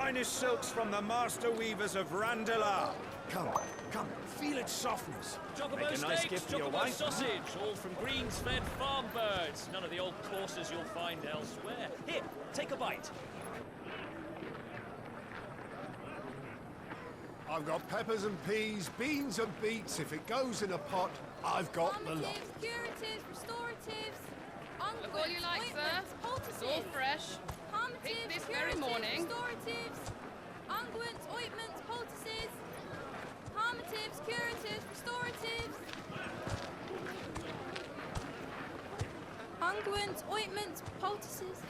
finest silks from the master weavers of Randalar. Come, come, feel its softness. Chocobo Make a nice steaks, gift for your chocobo wife. sausage, all from greens-fed farm birds. None of the old courses you'll find elsewhere. Here, take a bite. I've got peppers and peas, beans and beets. If it goes in a pot, I've got the lot. Calmatives, curatives, restoratives, Look all you like, sir. It's all fresh. Picked this very morning. Restoratives, unguents, ointments, poultices, calmatives, curatives, restoratives, unguents, ointments, poultices.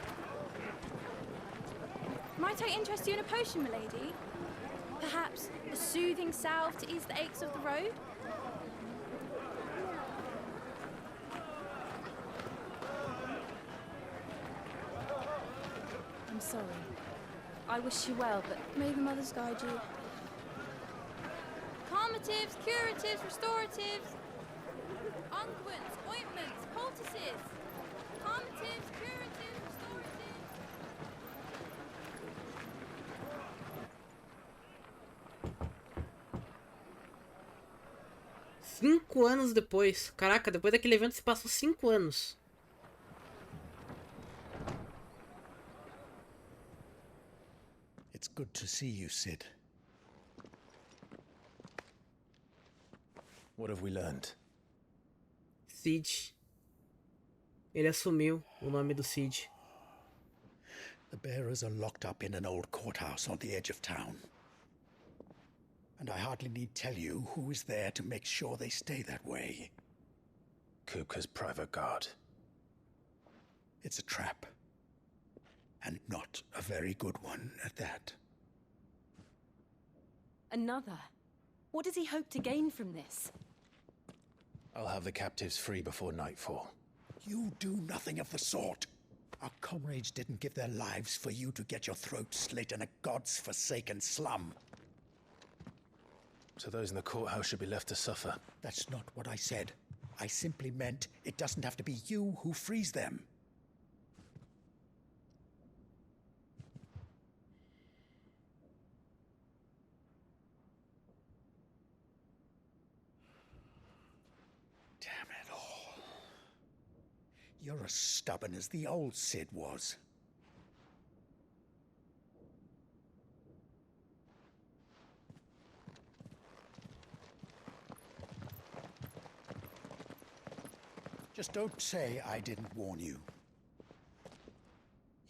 Might I interest you in a potion, milady? Perhaps a soothing salve to ease the aches of the road? I'm sorry. I wish you well, but may the mothers guide you. Calmatives, curatives, restoratives, unguents, ointments, poultices. Calmatives, curatives, restoratives. 5 anos depois. Caraca, depois daquele evento se passou 5 anos. It's good to see you, Cid. What have we learned? Cid. Ele assumiu o nome do Cid. The bearers are locked up in an old courthouse on the edge of town. And I hardly need tell you who is there to make sure they stay that way. Kupka's private guard. It's a trap. And not a very good one at that. Another? What does he hope to gain from this? I'll have the captives free before nightfall. You do nothing of the sort. Our comrades didn't give their lives for you to get your throat slit in a god's forsaken slum. So those in the courthouse should be left to suffer. That's not what I said. I simply meant it doesn't have to be you who frees them. Damn it all. You're as stubborn as the old Cid was. Just don't say I didn't warn you.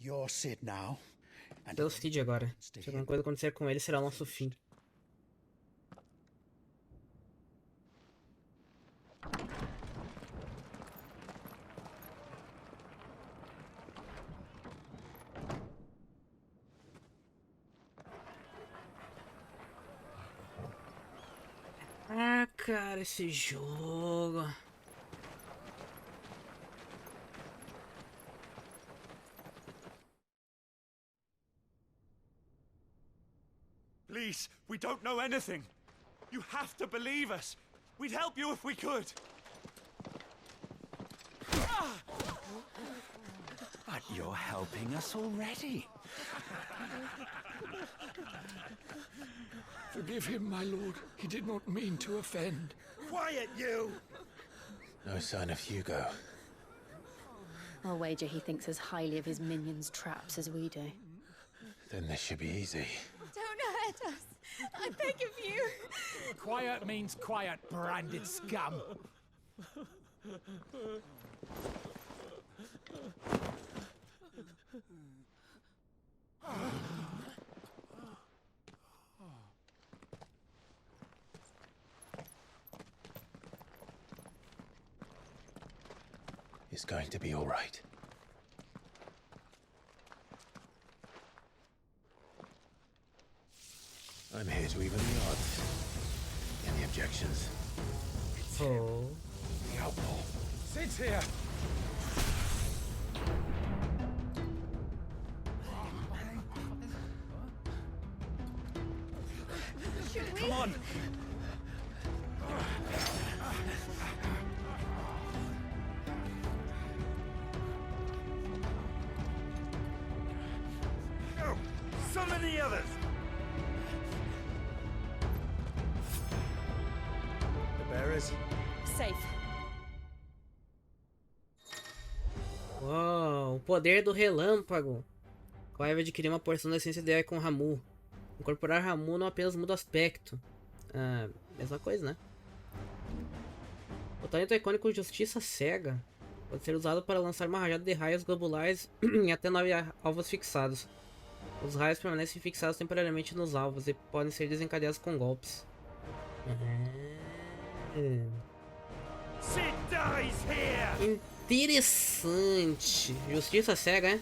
You're Cid now. And Pelo Cid agora. Se alguma coisa acontecer com ele, será o nosso fim. Ah, cara, esse jogo. Please, we don't know anything. You have to believe us. We'd help you if we could. But you're helping us already. Forgive him, my lord. He did not mean to offend. Quiet, you! No sign of Hugo. I'll wager he thinks as highly of his minions' traps as we do. Then this should be easy. Don't hurt us. I beg of you. Quiet means quiet, branded scum. It's going to be all right. I'm here to even the odds. Any objections? Oh. The outlaw. Sid's here. Come on! Go! Summon the others! Uau, o poder do relâmpago. Clive adquiriu uma porção da essência de Eikon Ramu. Incorporar Ramu não apenas muda o aspecto. Ah, mesma coisa, né? O talento icônico Justiça Cega pode ser usado para lançar uma rajada de raios globulares em até 9 alvos fixados. Os raios permanecem fixados temporariamente nos alvos e podem ser desencadeados com golpes. Interessante. Justiça Cega, né?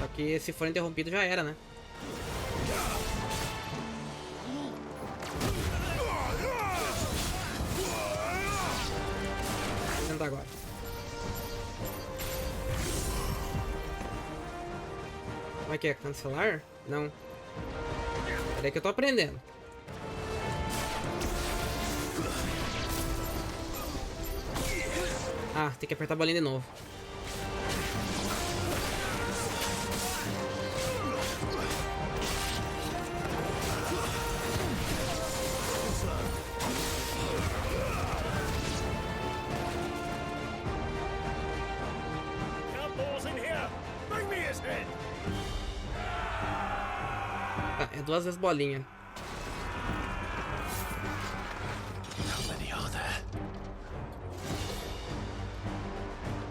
Só que se for interrompido já era, né? Vou tentar agora. Como é que é? Cancelar? Não. Peraí que eu tô aprendendo. Ah, tem que apertar a bolinha de novo. Ah, é 2 vezes bolinha.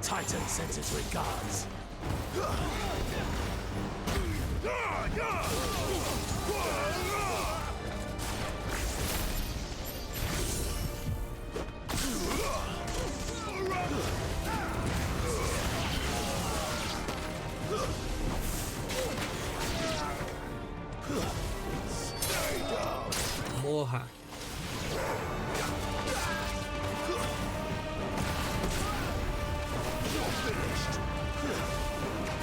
Titan sends his regards. Morra.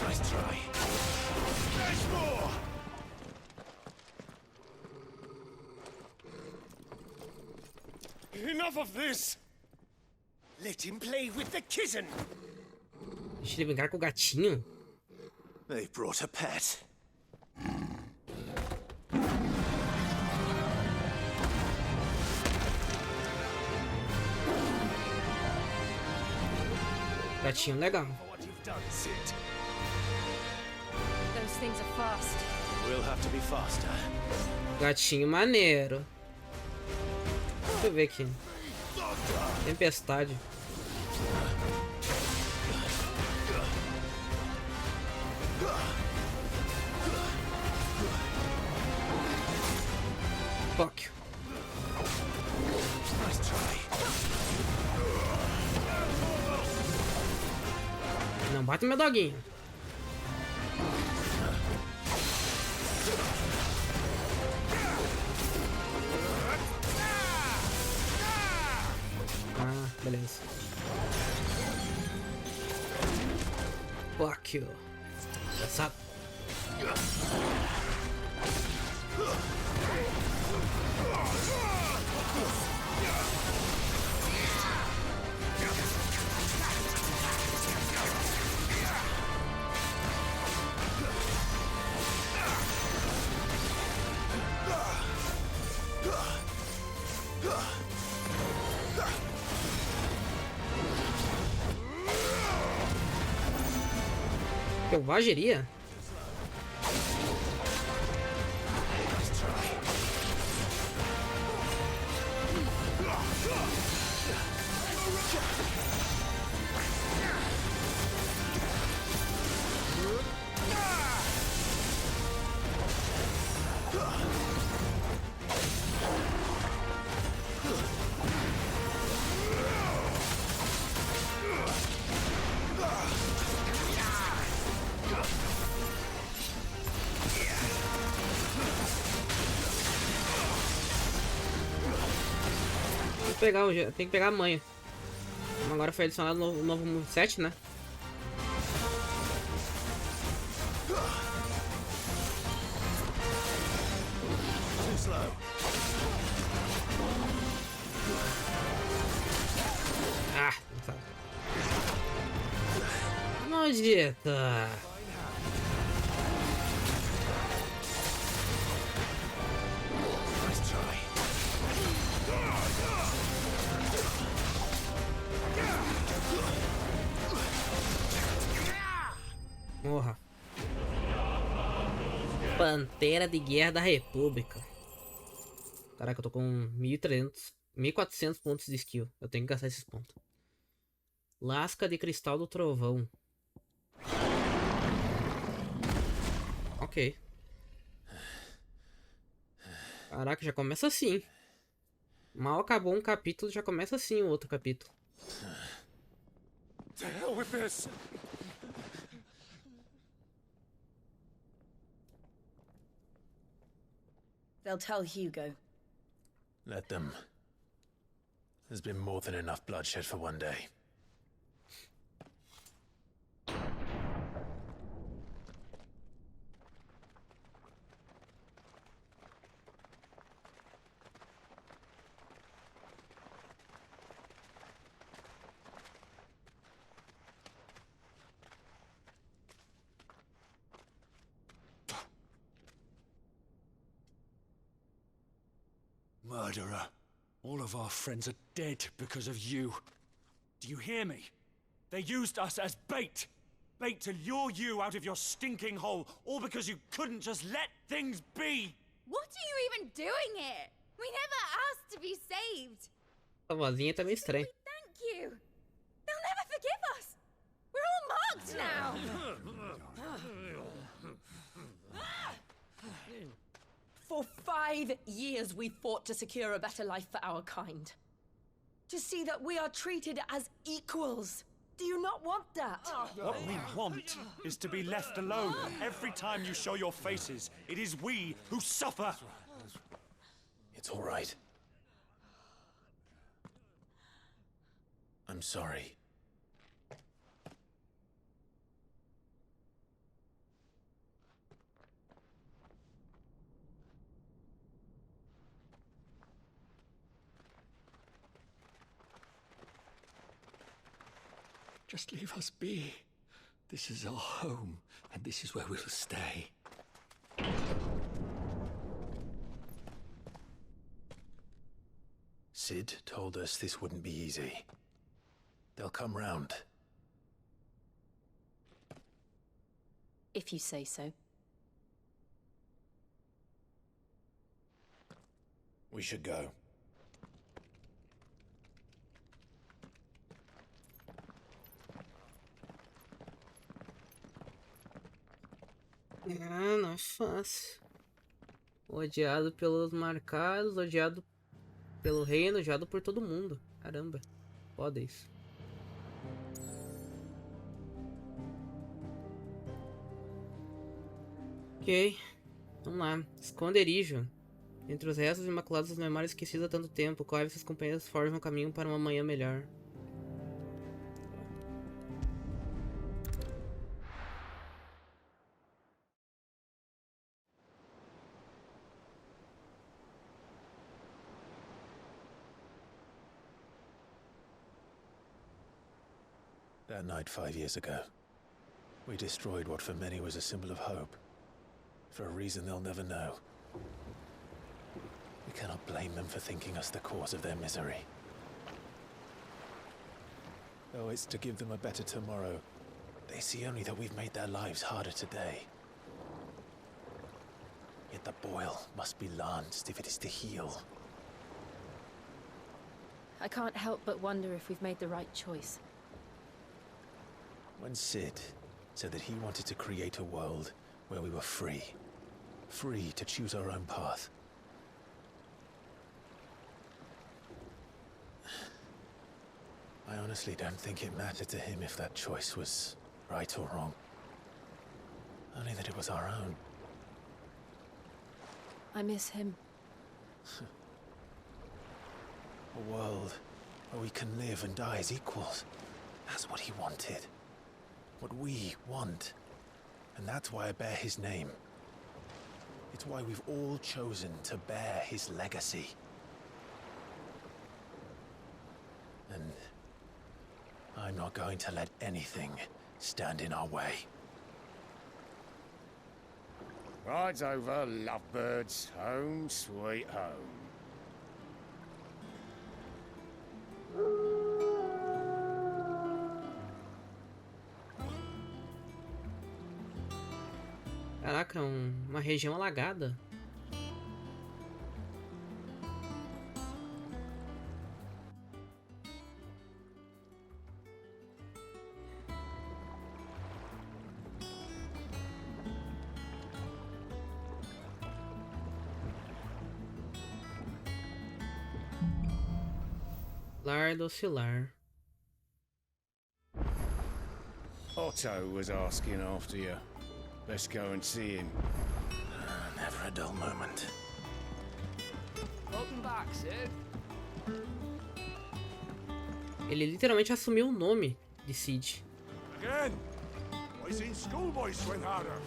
Nice try. There's more. Enough of this! Let him play with the kitten! Deixa ele brincar com o gatinho. They brought a pet. Gatinho legal. What you've done, Sid. Those things are fast. We'll have to be faster. Gatinho maneiro. Deixa eu ver aqui. Tempestade. Tóquio. Não bate meu doguinho. Ah, beleza. Fuck you. Engraçado. Selvageria? Tem que pegar a manha. Agora foi adicionado o novo moveset, né? Ah, não sabe. Nojenta. Morra. Pantera de Guerra da República. Caraca, eu tô com 1.300, 1.400 pontos de skill. Eu tenho que gastar esses pontos. Lasca de Cristal do Trovão. Ok. Caraca, já começa assim. Mal acabou um capítulo, já começa assim o outro capítulo. To hell with this! They'll tell Hugo. Let them. There's been more than enough bloodshed for one day. Murderer. All of our friends are dead because of you. Do you hear me? They used us as bait. Bait to lure you out of your stinking hole, all because you couldn't just let things be. What are you even doing here? We never asked to be saved. A vozinha tá meio estranha. Thank you. They'll never forgive us. We're all marked now. For 5 years we fought to secure a better life for our kind. To see that we are treated as equals. Do you not want that? What we want is to be left alone. Every time you show your faces, it is we who suffer. It's all right. I'm sorry. Just leave us be. This is our home, and this is where we'll stay. Sid told us this wouldn't be easy. They'll come round. If you say so. We should go. Ah, não é fácil. Odiado pelos marcados, odiado pelo reino, odiado por todo mundo. Caramba, foda isso. Ok, vamos lá. Esconderijo. Entre os restos imaculados das memórias esquecidas há tanto tempo, Clive e seus companheiros forjam um caminho para uma manhã melhor. That night 5 years ago, we destroyed what for many was a symbol of hope. For a reason they'll never know. We cannot blame them for thinking us the cause of their misery. Though it's to give them a better tomorrow, they see only that we've made their lives harder today. Yet the boil must be lanced if it is to heal. I can't help but wonder if we've made the right choice. When Sid said that he wanted to create a world where we were free. Free to choose our own path. I honestly don't think it mattered to him if that choice was right or wrong. Only that it was our own. I miss him. A world where we can live and die as equals. That's what he wanted. What we want. And that's why I bear his name. It's why we've all chosen to bear his legacy. And I'm not going to let anything stand in our way. Rides over, lovebirds, home sweet home. Caraca, uma região alagada. Lar do Oscilar. Otto was asking after you. Let's go and see him. Never a dull moment. Welcome back, Sid. Ele literalmente assumiu o nome de Cid. Again? I seen schoolboys sweat harder.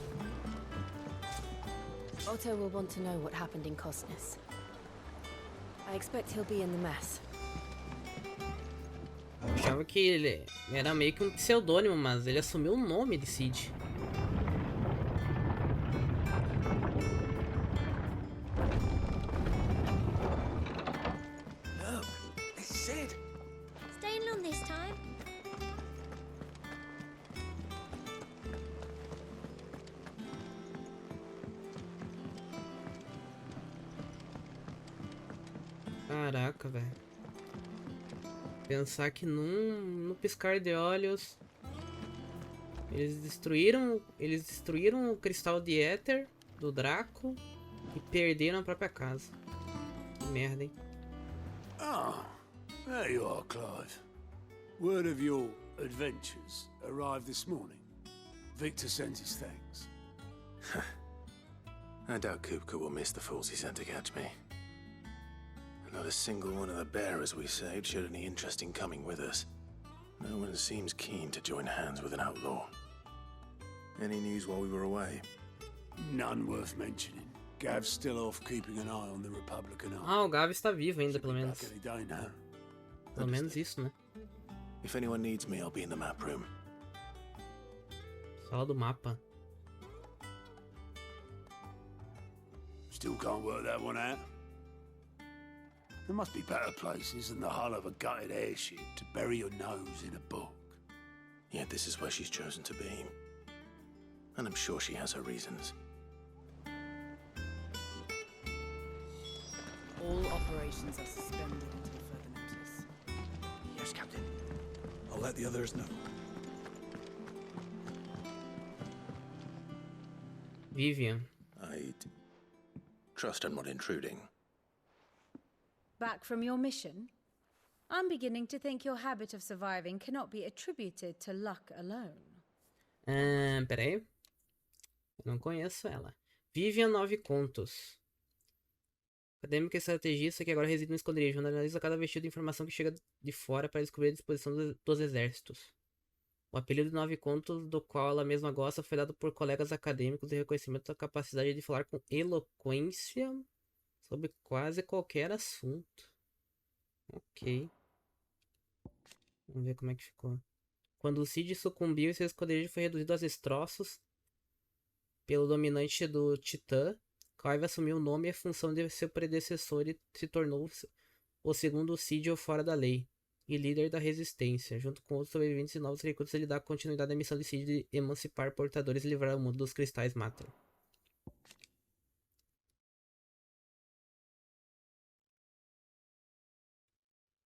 Otto will want to know what happened in Cosnes. I expect he'll be in the mess. Eu achava que ele era meio que um pseudônimo, mas ele assumiu o nome de Cid. Look, it's Sid. Staying long this time? Caraca, velho. Pensar que no piscar de olhos eles destruíram o cristal de éter do Draco e perderam a própria casa. Que merda, hein? Ah, there you are, Clive. Word of your adventures arrived this morning. Victor sends his thanks. I doubt Kupka will miss the fools he sent to catch me. Not a single one of the bearers we saved showed any interest in coming with us. No one seems keen to join hands with an outlaw. Any news while we were away? None worth mentioning. Gav's still off keeping an eye on the Republican army. Ah, o Gav está vivo ainda, pelo menos. Back any day now. Pelo menos isso, né? If anyone needs me, I'll be in the map room. Sala do mapa. Still can't work that one out. There must be better places than the hull of a gutted airship to bury your nose in a book. Yet this is where she's chosen to be. And I'm sure she has her reasons. All operations are suspended until further notice. Yes, Captain. I'll let the others know. Vivian. I'd trust I'm not intruding. Back from your mission? I'm beginning to think your habit of surviving cannot be attributed to luck alone. Peraí. Eu não conheço ela. Vivian 9 Contos. Acadêmica e estrategista que agora reside no esconderijo, onde analisa cada vestido de informação que chega de fora para descobrir a disposição dos exércitos. O apelido de 9 Contos, do qual ela mesma gosta, foi dado por colegas acadêmicos de reconhecimento da capacidade de falar com eloquência sobre quase qualquer assunto. Ok. Vamos ver como é que ficou. Quando o Cid sucumbiu e seu esconderijo foi reduzido aos destroços pelo dominante do Titã, Clive assumiu o nome e a função de seu predecessor e se tornou o segundo Cid fora da lei e líder da resistência. Junto com outros sobreviventes e novos recrutas, ele dá continuidade à missão de Cid de emancipar portadores e livrar o mundo dos cristais Matra.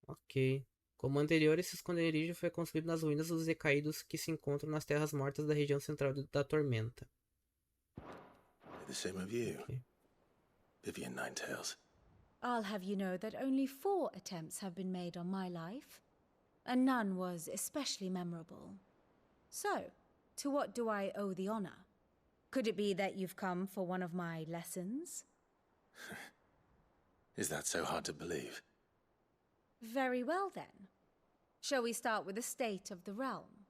Ok. Como anterior, esse esconderijo foi construído nas ruínas dos decaídos que se encontram nas terras mortas da região central da Tormenta. The same of you, Vivian Ninetails. I'll have you know that only 4 attempts have been made on my life, and none was especially memorable. So, to what do I owe the honor? Could it be that you've come for one of my lessons? Is that so hard to believe? Very well then. Shall we start with the state of the realm?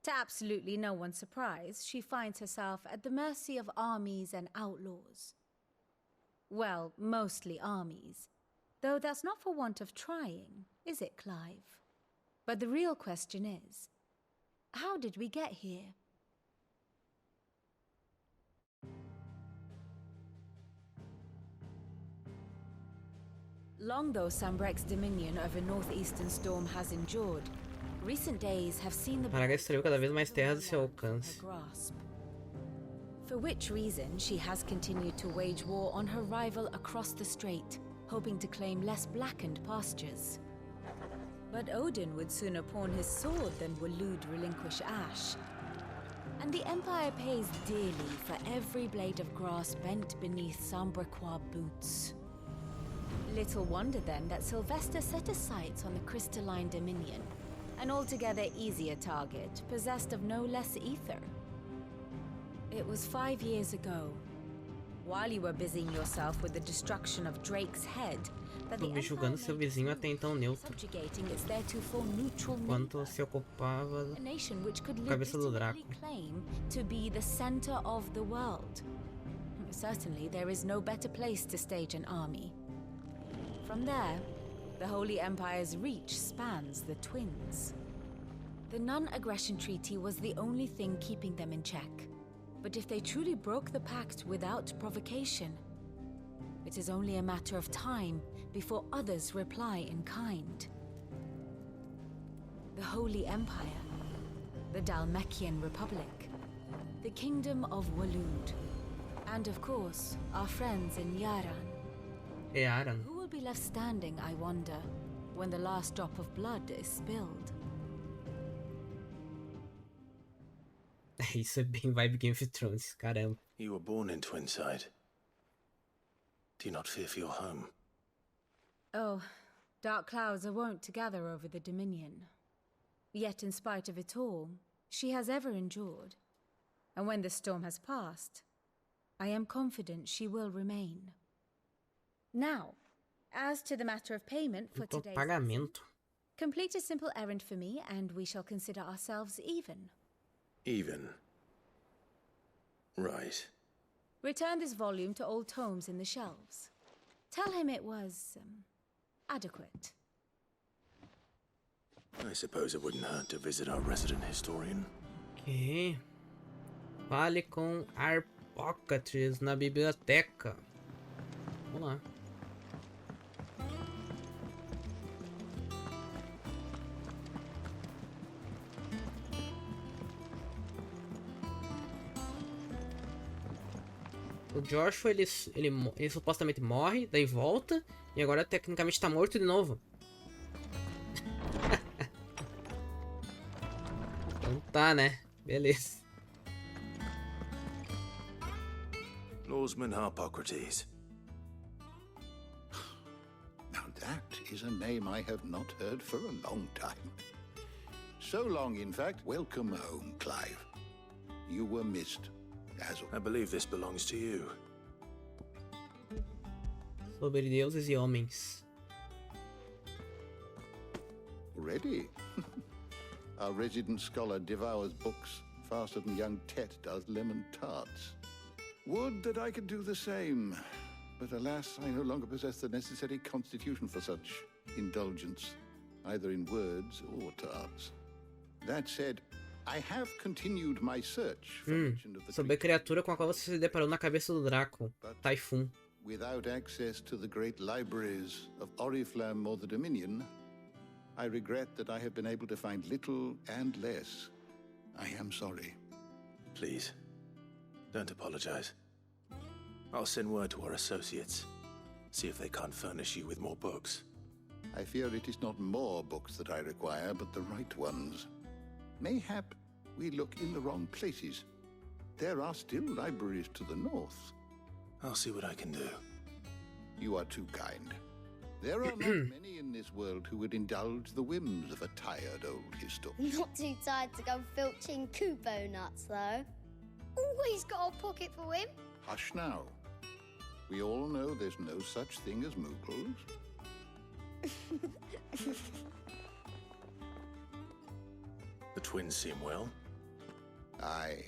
To absolutely no one's surprise, she finds herself at the mercy of armies and outlaws. Well, mostly armies. Though that's not for want of trying, is it, Clive? But the real question is, how did we get here? Long though Sanbreque's dominion over northeastern Storm has endured, recent days have seen the Caraca, extraiu cada vez mais terras de seu alcance. For which reason she has continued to wage war on her rival across the strait, hoping to claim less blackened pastures. But Odin would sooner pawn his sword than Waloed relinquish Ash. And the Empire pays dearly for every blade of grass bent beneath Sanbrequois boots. Little wonder then that Sylvester set his sights on the crystalline Dominion, an altogether easier target, possessed of no less ether. It was 5 years ago, while you were busying yourself with the destruction of Drake's head, that the Tô julgando seu vizinho até então neutro, subjugating its theretofore neutral enquanto se ocupava a nation which could da cabeça do Draco. claim to be the center of the world. Certainly, there is no better place to stage an army. From there, the Holy Empire's reach spans the Twins. The non-aggression treaty was the only thing keeping them in check. But if they truly broke the pact without provocation, it is only a matter of time before others reply in kind. The Holy Empire, the Dhalmekian Republic, the Kingdom of Waloed, and of course, our friends in Yaran. Who will be left standing, I wonder, when the last drop of blood is spilled? Isso é bem vibe Game of Thrones, caramba. You were born in Twinside. Do you not fear for your home? Oh, dark clouds are wont to gather over the Dominion. Yet in spite of it all, she has ever endured. And when the storm has passed, I am confident she will remain. Now, as to the matter of payment for today's pagamento. Complete a simple errand for me, and we shall consider ourselves even. Even? Right. Return this volume to old tomes in the shelves. Tell him it was, adequate. I suppose it wouldn't hurt to visit our resident historian. Ok. Fale com Harpócrates na biblioteca. Vamos lá. O Joshua, ele supostamente morre, daí volta, e agora tecnicamente tá morto de novo. Então tá, né? Beleza. Lawsman Harpocrates. Now that is a name I have not heard for a long time. So long, in fact. Welcome home, Clive. You were missed. I believe this belongs to you. Sobre deuses e homens. Ready? Our resident scholar devours books faster than young Tet does lemon tarts. Would that I could do the same. But alas, I no longer possess the necessary constitution for such indulgence, either in words or tarts. That said, I have continued my search for mention of the sobre a criatura com a qual você se deparou na cabeça do Draco, Typhoon. Without access to the great libraries of Oriflamme or the Dominion, I regret that I have been able to find little and less. I am sorry. Please, don't apologize. I'll send word to our associates. See if they can't furnish you with more books. I fear it is not more books that I require, but the right ones. Mayhap we look in the wrong places. There are still libraries to the north. I'll see what I can do. You are too kind. There are not many in this world who would indulge the whims of a tired old historian. Not too tired to go filching Kubo nuts, though. Always got a pocket for him. Hush now. We all know there's no such thing as Moogles. The twins seem well. Aye.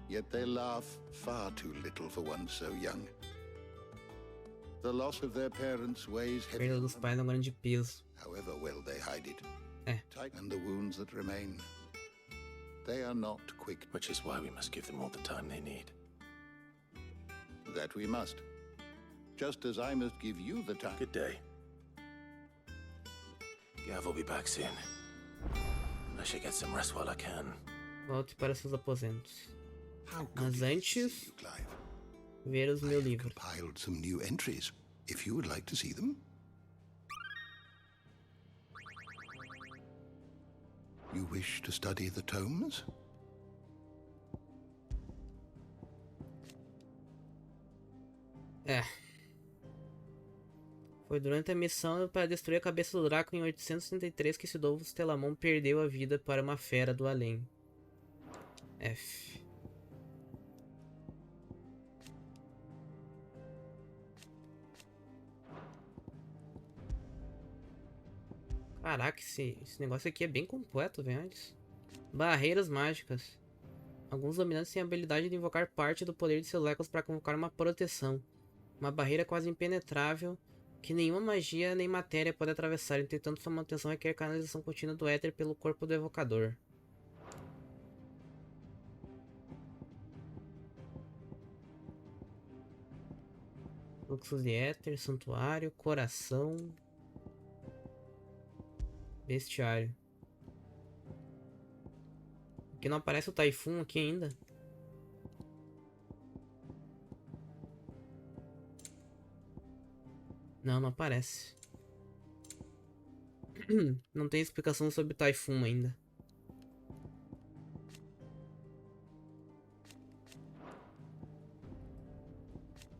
Yet they laugh far too little for one so young. The loss of their parents weighs heavy Perda on dos them, pais é um grande peso. however well they hide it. É. And the wounds that remain, they are not quick. Which is why we must give them all the time they need. That we must. Just as I must give you the time. Good day. Gav will be back soon. I should get some rest while I can. Volte para seus aposentos. Mas antes, ver os meus livros. Compiled some new entries, if you would like to see them. You wish to study the tomes? Foi durante a missão para destruir a cabeça do Draco em 833 que Sidolfus Telamon perdeu a vida para uma fera do além. F. Caraca, esse negócio aqui é bem completo, velho. Barreiras mágicas. Alguns dominantes têm a habilidade de invocar parte do poder de seus Eikons para convocar uma proteção. Uma barreira quase impenetrável que nenhuma magia nem matéria pode atravessar. Entretanto, sua manutenção requer canalização contínua do éter pelo corpo do evocador. Fluxos de éter, santuário, coração... Bestiário. Aqui não aparece o Typhoon aqui ainda. Não aparece. Não tem explicação sobre o Typhoon ainda.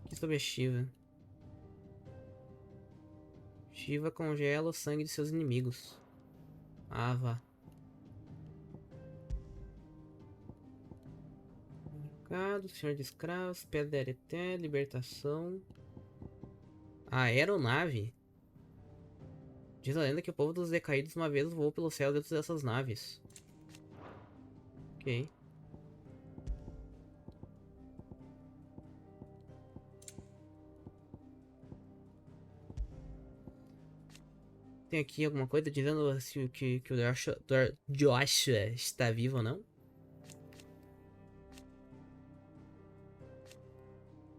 Aqui sobre a Shiva. Shiva congela o sangue de seus inimigos. Ah, vá. Mercado, Senhor de Escravos, Pedra Ereté, Libertação. A aeronave. Diz a lenda que o povo dos decaídos uma vez voou pelo céu dentro dessas naves. Ok. Tem aqui alguma coisa dizendo se que o Joshua está vivo ou não?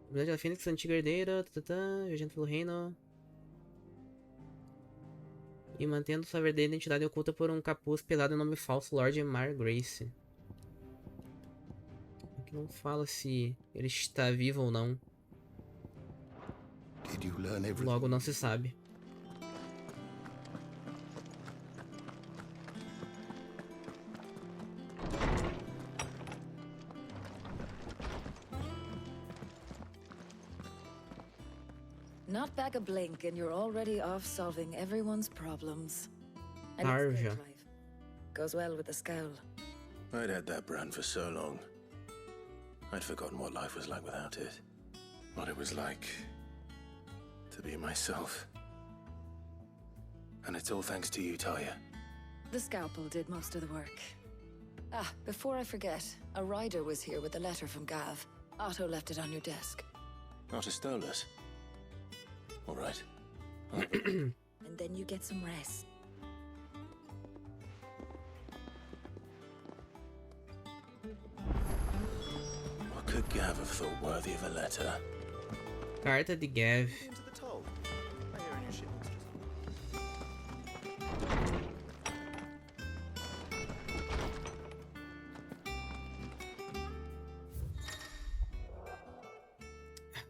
Dominante de Fênix, antiga herdeira, viajando pelo reino. E mantendo sua verdadeira identidade oculta por um capuz pelado em nome falso, Lord Margrace. Aqui não fala se ele está vivo ou não. Logo não se sabe. Not back a blink and you're already off solving everyone's problems. And it's good, Clive. Goes well with the scowl. I'd had that brand for so long. I'd forgotten what life was like without it. What it was like to be myself. And it's all thanks to you, Talia. The scalpel did most of the work. Ah, before I forget, a rider was here with a letter from Gav. Otto left it on your desk. Otto stole us. All right. And then you get some rest. What could Gav have thought worthy of a letter? Carta de Gav.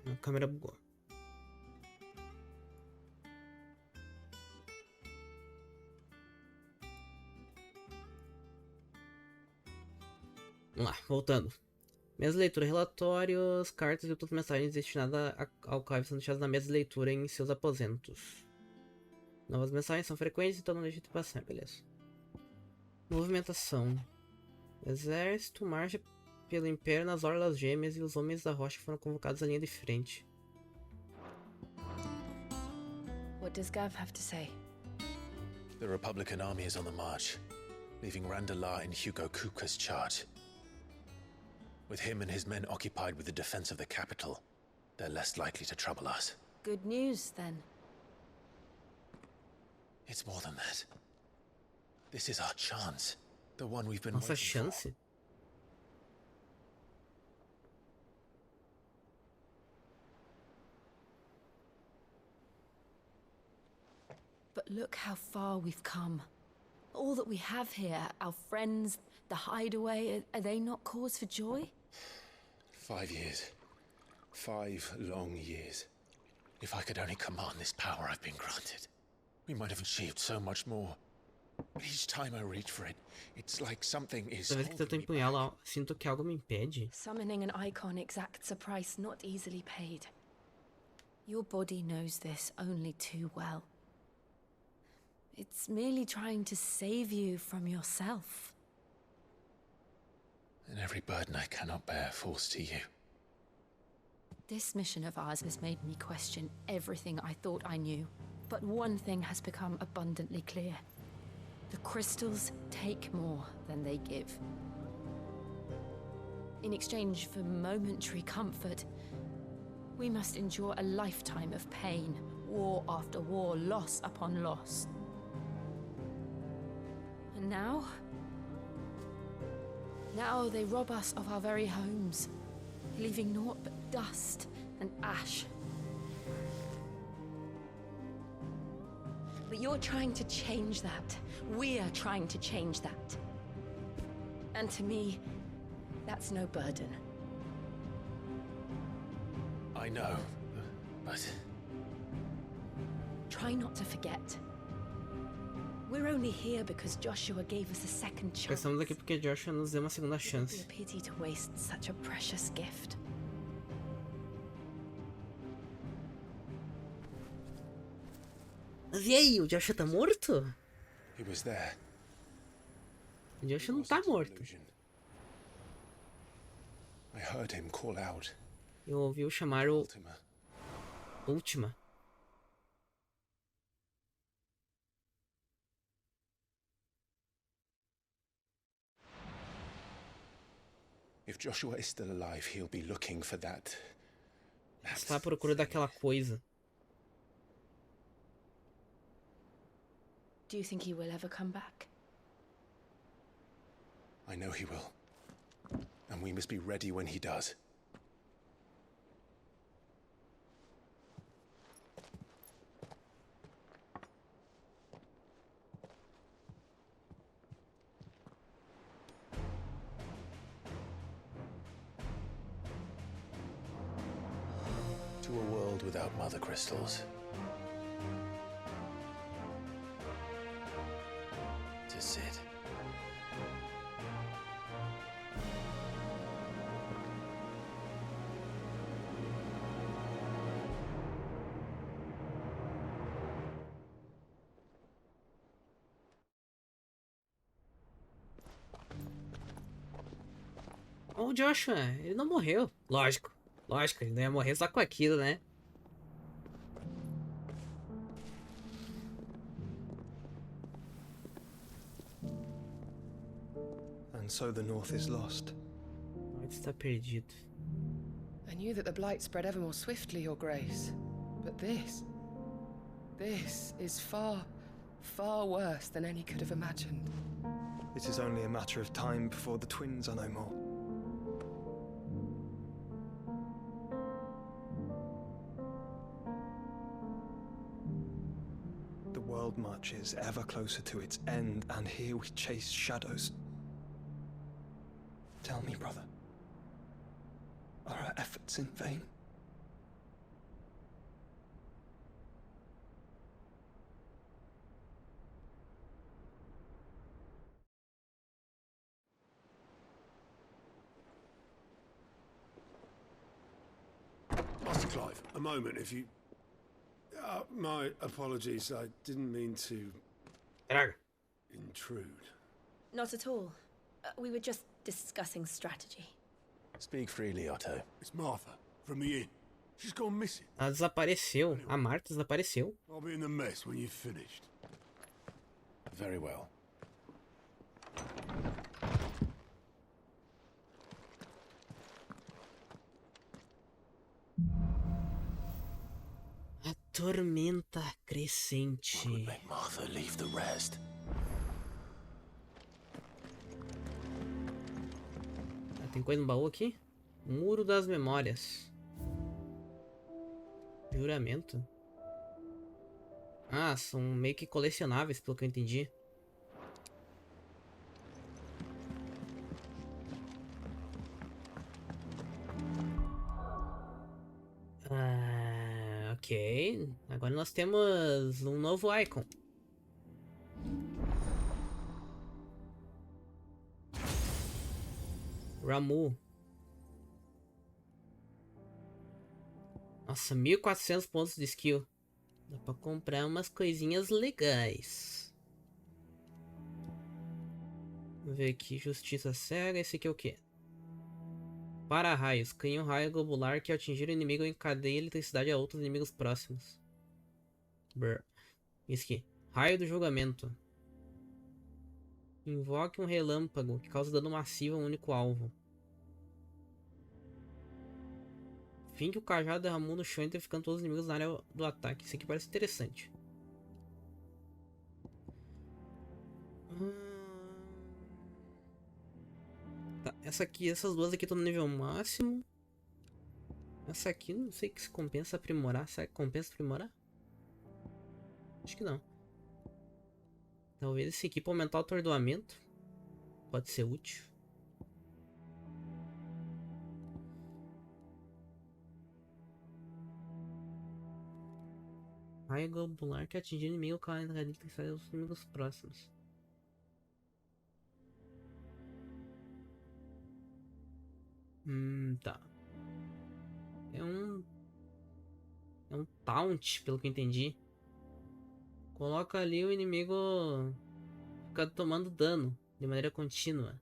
A câmera bugou. Vamos lá, voltando. Mesa de leitura, relatórios, cartas e outras mensagens destinadas ao Clive são deixadas na mesa de leitura em seus aposentos. Novas mensagens são frequentes, então não deixe de passar, beleza. Movimentação. Exército marcha pelo Império nas Orlas Gêmeas e os Homens da Rocha foram convocados à linha de frente. What does Gav have to say? The Republican army is on the march, leaving Randalar in Hugo Kuka's charge. With him and his men occupied with the defense of the capital, they're less likely to trouble us. Good news, then. It's more than that. This is our chance. The one we've been Nossa waiting chance? for. But look how far we've come. All that we have here, our friends, the hideaway, are they not cause for joy? 5 years. 5 long years. If I could only command this power I've been granted, we might have achieved so much more. But each time I reach for it, it's like something is Toda vez que tento empunhá-la, sinto que algo me impede. Summoning an icon exacts a price not easily paid. Your body knows this only too well. It's merely trying to save you from yourself. And every burden I cannot bear falls to you. This mission of ours has made me question everything I thought I knew. But one thing has become abundantly clear. The crystals take more than they give. In exchange for momentary comfort, we must endure a lifetime of pain, war after war, loss upon loss. And now they rob us of our very homes, leaving naught but dust and ash. But you're trying to change that. We're trying to change that. And to me, that's no burden. I know, but... Try not to forget. We're only here because Joshua gave us a second chance. Estamos aqui porque Joshua nos deu uma segunda chance. It would be a pity to waste such a precious gift. Mas e aí, o Joshua tá morto? He was there. O Joshua não tá morto. I heard him call out. Eu ouvi o chamar o Última. If Joshua is still alive, he'll be looking for that. Está à procura daquela coisa. Do you think he will ever come back? I know he will. And we must be ready when he does. To a world without mother crystals. To Sid. O Joshua, ele não morreu. Lógico, ele não ia morrer só com aquilo, né? And so the North is lost. O Norte está perdido. I knew that the blight spread ever more swiftly, Your Grace. But this is far, far worse than any could have imagined. It is only a matter of time before the twins are no more. The world marches ever closer to its end, and here we chase shadows. Tell me, brother, are our efforts in vain? Master Clive, a moment, if you... my apologies, I didn't mean to... intrude. Not at all. We were just discussing strategy. Speak freely, Otto. It's Martha, from the inn. She's gone missing. Ela desapareceu. A Marta desapareceu. I'll be in the mess when you've finished. Very well. A tormenta crescente. What would make Martha leave the rest? Tem coisa no baú aqui? Muro das Memórias. Juramento. Ah, são meio que colecionáveis, pelo que eu entendi. Ok, agora nós temos um novo Eikon. Ramuh. Nossa, 1400 pontos de skill. Dá pra comprar umas coisinhas legais. Vamos ver aqui, justiça cega. Esse aqui é o quê? Para raios, cria um raio globular que ao atingir o inimigo encadeia eletricidade a outros inimigos próximos. Brr. Isso aqui, raio do julgamento. Invoque um relâmpago que causa dano massivo a um único alvo. Finque o cajado derramou no chão, ficando todos os inimigos na área do ataque. Isso aqui parece interessante. Tá, essas duas aqui estão no nível máximo. Essa aqui não sei se compensa aprimorar. Será que compensa aprimorar? Acho que não. Talvez esse aqui para aumentar o atordoamento. Pode ser útil. Raio globular que atingir o inimigo causa os inimigos próximos. Tá. É um taunt, pelo que eu entendi. Coloca ali o inimigo fica tomando dano de maneira contínua.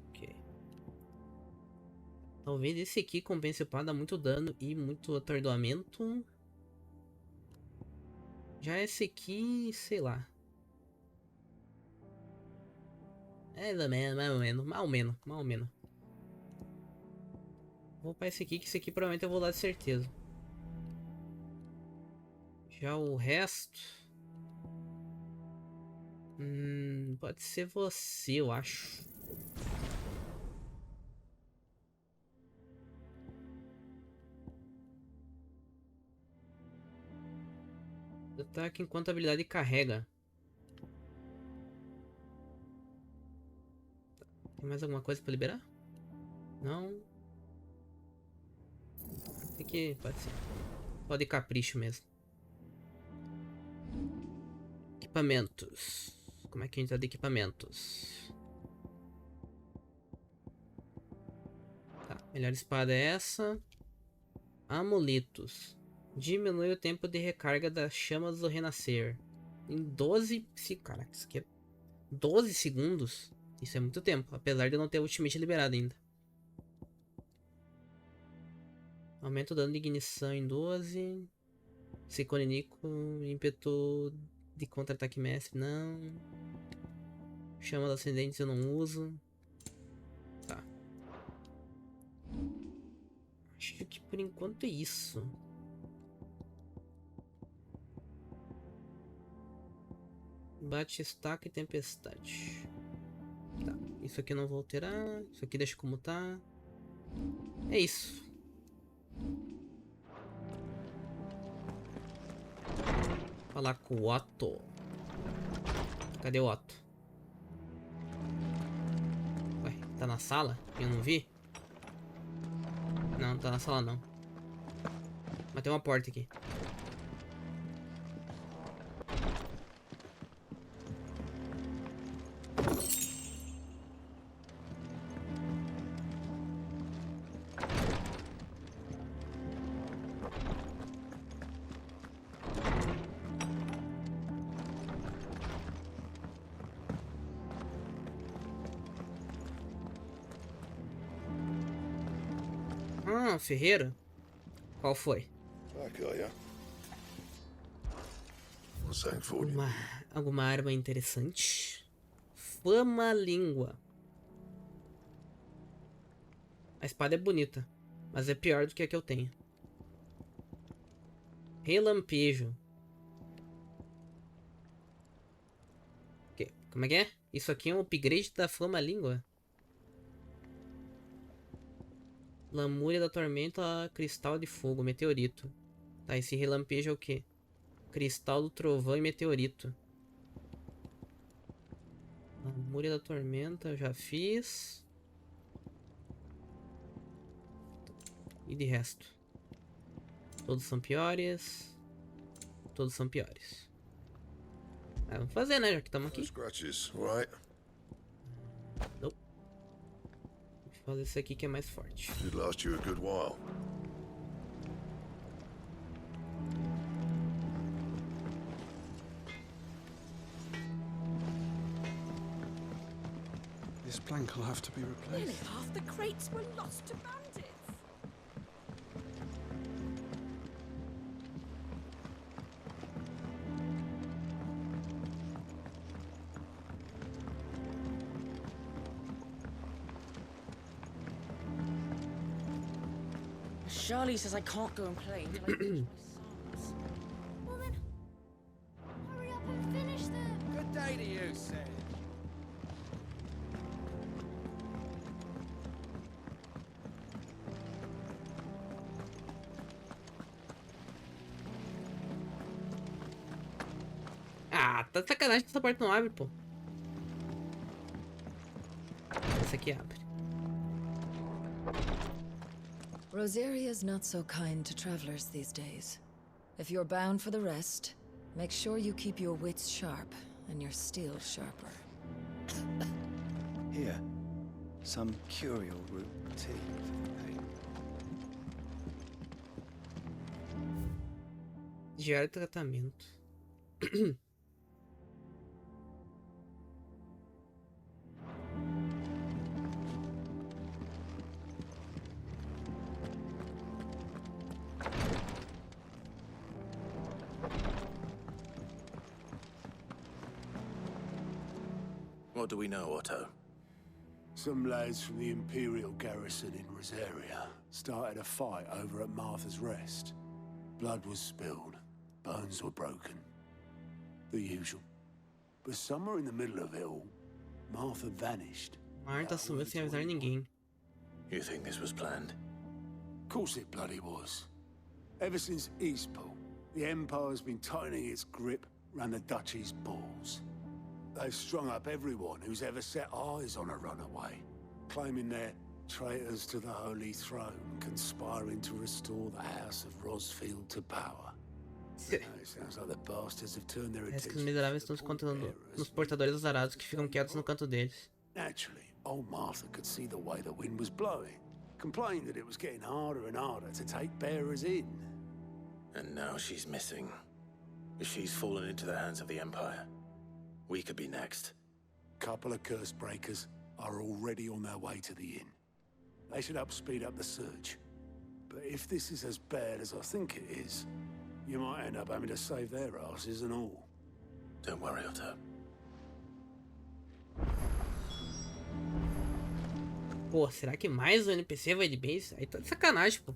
Ok. Talvez esse aqui compense para dar muito dano e muito atordoamento. Já esse aqui, sei lá. É, mais ou menos. Vou para esse aqui, que esse aqui provavelmente eu vou dar de certeza. Já o resto... pode ser você, eu acho. Ataque enquanto a habilidade carrega. Tem mais alguma coisa para liberar? Não. Tem que... pode ser. Pode ir capricho mesmo. Equipamentos. Como é que a gente tá de equipamentos? Tá, melhor espada é essa. Amuletos. Diminui o tempo de recarga das chamas do renascer. Em 12... Caraca, isso aqui é 12 segundos. Isso é muito tempo, apesar de eu não ter o ultimate liberado ainda. Aumenta o dano de ignição em 12. Seconinico, ímpeto de contra-ataque mestre, não. Chama dos ascendentes eu não uso. Tá. Acho que por enquanto é isso. Bate, estaca e tempestade. Tá. Isso aqui eu não vou alterar. Isso aqui deixa como tá. É isso. Falar com o Otto. Cadê o Otto? Ué, tá na sala? Eu não vi? Não, tá na sala não. Mas tem uma porta aqui. Ferreiro? Qual foi? Alguma arma interessante? Fama-língua. A espada é bonita, mas é pior do que a que eu tenho. Relampejo. Como é que é? Isso aqui é um upgrade da Fama-língua? Lamúria da tormenta, cristal de fogo, meteorito. Tá, esse relampejo é o que? Cristal do trovão e meteorito. Lamúria da tormenta, eu já fiz. E de resto? Todos são piores. Todos são piores. Ah, vamos fazer, né? Já que estamos aqui. Scratches, right? Não. Vou fazer esse aqui que é mais forte. Should last you a good while. This plank will have to be replaced. Nearly half the crates were lost to bandits. Charlie says I can't go and play until I finish my songs. Well then, hurry up and finish them. Good day to you, Sam. Ah, tá de sacanagem que essa porta não abre, pô. Essa aqui abre. Rosaria's not so kind to travelers these days. If you're bound for the rest, make sure you keep your wits sharp and your steel sharper. Here, some curial root tea for the pain. Diário de tratamento. What do we know, Otto? Some lads from the Imperial garrison in Rosaria started a fight over at Martha's Rest. Blood was spilled, bones were broken. The usual. But somewhere in the middle of it all, Martha vanished. Martha sumiu sem avisar ninguém. You think this was planned? Of course it bloody was. Ever since Eastpool, the Empire's been tightening its grip round the Duchy's balls. They've strung up everyone who's ever set eyes on a runaway, claiming they're traitors to the Holy Throne, conspiring to restore the House of Rosfield to power. It sounds like the bastards have turned their Parece que os attention miseráveis to estão the se contando pallbearers. nos portadores azarados que ficam quietos no canto deles. Naturally, old Martha could see the way the wind was blowing, complained that it was getting harder and harder to take bearers in. And now she's missing. She's fallen into the hands of the Empire. We could be next. Couple of curse breakers are already on their way to the inn. They should help speed up the search. But if this is as bad as I think it is, you might end up having to save their asses and all. Don't worry, Otto. Pô, será que mais um NPC vai de base? Aí tá de sacanagem, pô.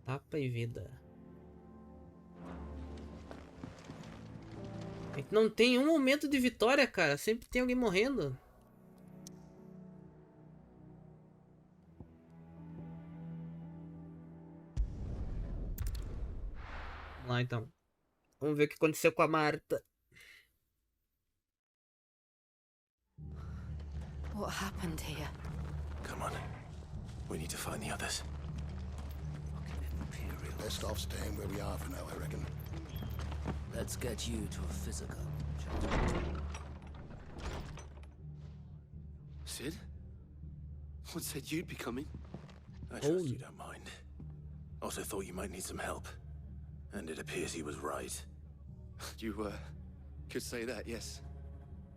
Tapa e vida. É que não tem um momento de vitória, cara. Sempre tem alguém morrendo. Vamos lá, então. Vamos ver o que aconteceu com a Marta. What happened here? Come on. We need to find the others. Best off staying where we are for now, I reckon. Let's get you to a physical. Sid? What said you'd be coming? I trust you don't mind. Also thought you might need some help. And it appears he was right. You, could say that, yes.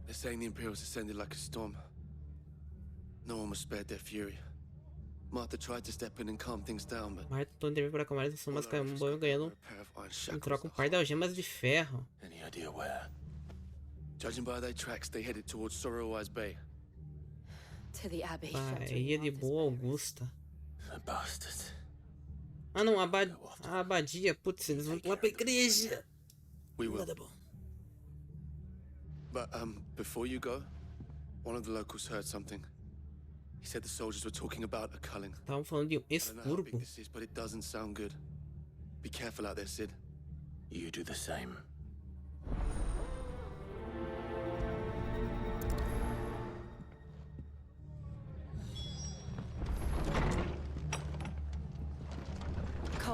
They're saying the Imperials descended like a storm. No one was spared their fury. Martha tried to step in and calm things down, but... Marta tentou intervir para acalmar as mas acabou ganhando em troca um par de algemas de ferro. Any idea where? Judging by their tracks, they headed towards Sorrowwise Bay. To the Abbey. Baía de Boa Augusta. The bastards. Ah não, a abadia. Putz, eles vão lá pra igreja. We will. But, before you go, one of the locals heard something. He said the soldiers were talking about a culling. Estavam falando de I don't know how big this is, but it doesn't sound good. Be careful out there, Sid. You do the same.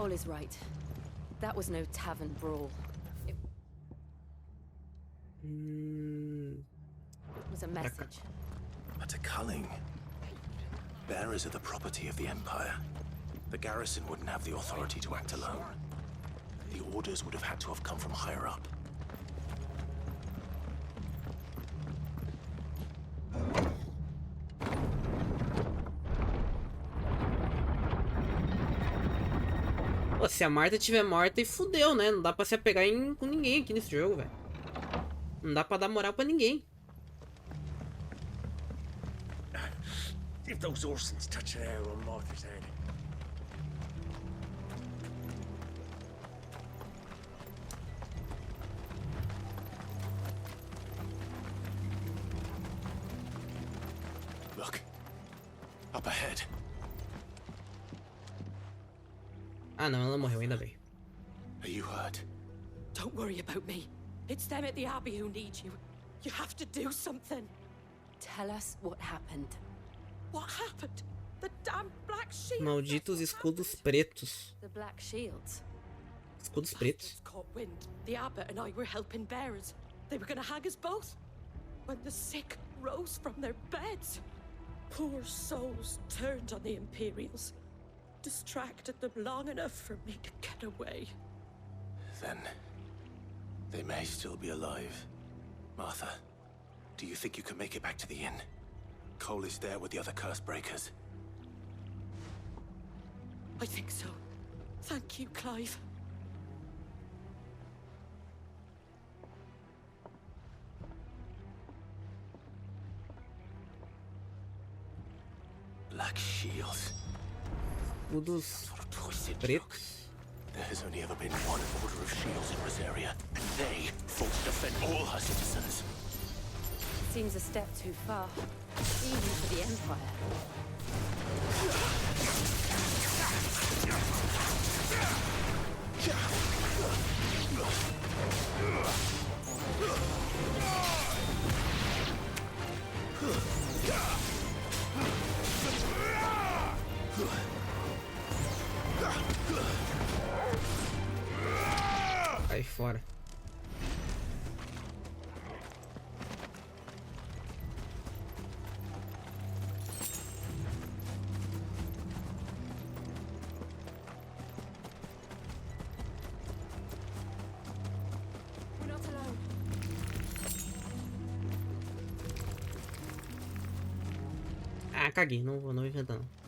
Cole is right. That was no tavern brawl. It was a message. But a culling. Bearers are the property of the Empire. The garrison wouldn't have the authority to act alone. The orders would have had to have come from higher up. Pô, se a Marta estiver morta, e fudeu, né? Não dá pra se apegar com ninguém aqui nesse jogo, velho. Não dá pra dar moral pra ninguém. If those Orsons touch an arrow on Martha's head. Look. Up ahead. Ah, não, ela morreu, ainda bem. Are you hurt? Don't worry about me. It's them at the Abbey who need you. You have to do something. Tell us what happened. What happened? The damn black shield. Malditos escudos pretos. The black shields. Escudos pretos. Caught wind. The abbot and I were helping bearers. They were gonna hang us both. When the sick rose from their beds. Poor souls turned on the Imperials. Distracted them long enough for me to get away. Then they may still be alive. Martha, do you think you can make it back to the inn? Cole is there with the other curse breakers. I think so. Thank you, Clive. Black shields. Escudos pretos. There has only ever been one order of shields in Rosaria, and they fought to defend all her citizens. Seems a step too far, even for the Empire. Cai fora. We're not alone. Ah, caguei, não vou inventar não.